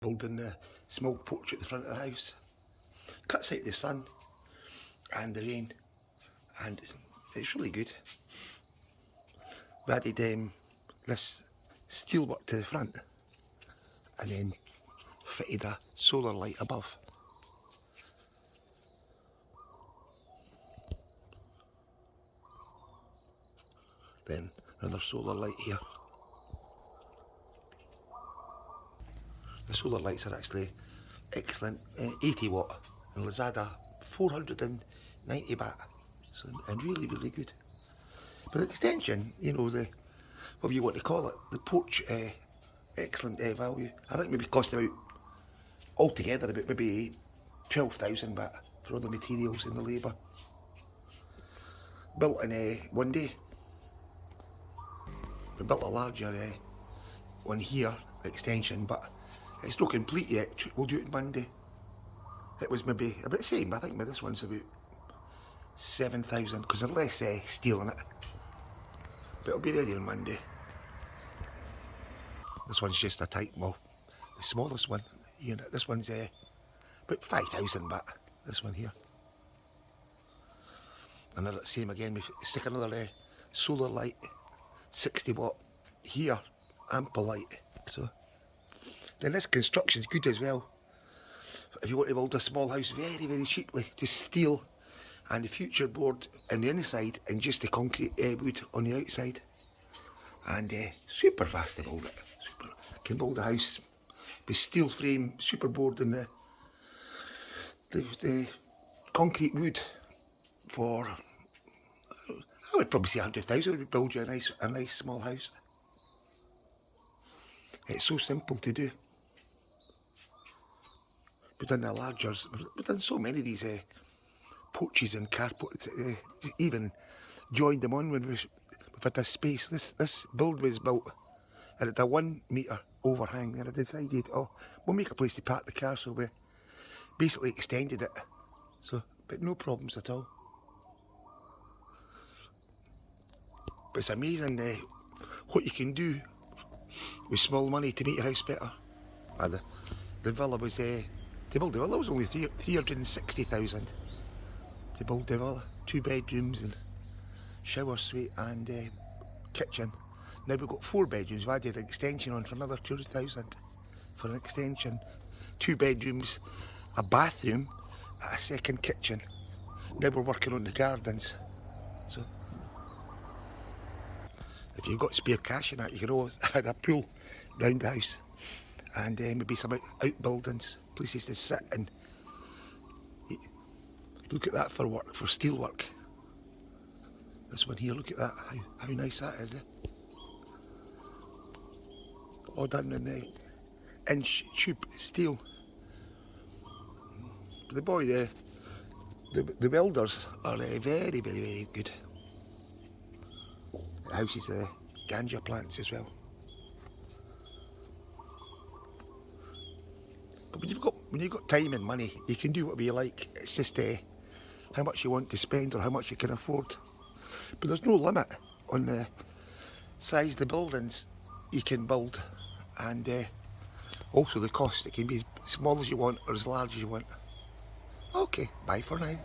Building the small porch at the front of the house. Cuts out the sun and the rain, and it's really good. We added this steel work to the front and then fitted a solar light above. Then another solar light here. The solar lights are actually excellent, 80 watt, and Lazada 490 baht, so, and really good. But extension, you know, the whatever you want to call it, the porch, excellent value. I think maybe cost about altogether about maybe 12,000 baht for all the materials and the labour. Built in one day. We built a larger one here, extension, but it's not complete yet. We'll do it Monday. It was maybe about the same. I think this one's about 7,000 because there's less steel in it. But it'll be ready on Monday. This one's just a type, well, the smallest one unit. This one's about 5,000 baht. This one here. Another same again. We stick another solar light, 60 watt here, ample light. So. Then this construction's good as well. If you want to build a small house very cheaply, just steel and the future board on the inside and just the concrete wood on the outside. And super fast to build it. Can build a house with steel frame, super board and the concrete wood for, I would probably say 100,000 would build you a nice small house. It's so simple to do. We've done the largers, we've done so many of these porches and carports, even joined them on when we've had this space. This build was built and at a 1 metre overhang, and I decided, oh, we'll make a place to park the car, so we basically extended it. So, but no problems at all. But it's amazing what you can do with small money to make your house better. The villa was, to build the villa was only 360,000 to build the villa. 2 bedrooms and shower suite and kitchen. Now we've got 4 bedrooms. We added an extension on for another 2,000 for an extension. 2 bedrooms, a bathroom, a second kitchen. Now we're working on the gardens. So if you've got spare cash in that, you can always add a pool round the house, and maybe some outbuildings, places to sit and look at that for work, for steel work. This one here, look at that, how nice that is. All done in the inch tube steel. The boy, the welders are very good. The house is ganja plants as well. But when you've got time and money, you can do whatever you like. It's just how much you want to spend or how much you can afford. But there's no limit on the size of the buildings you can build, and also the cost. It can be as small as you want or as large as you want. Okay, bye for now.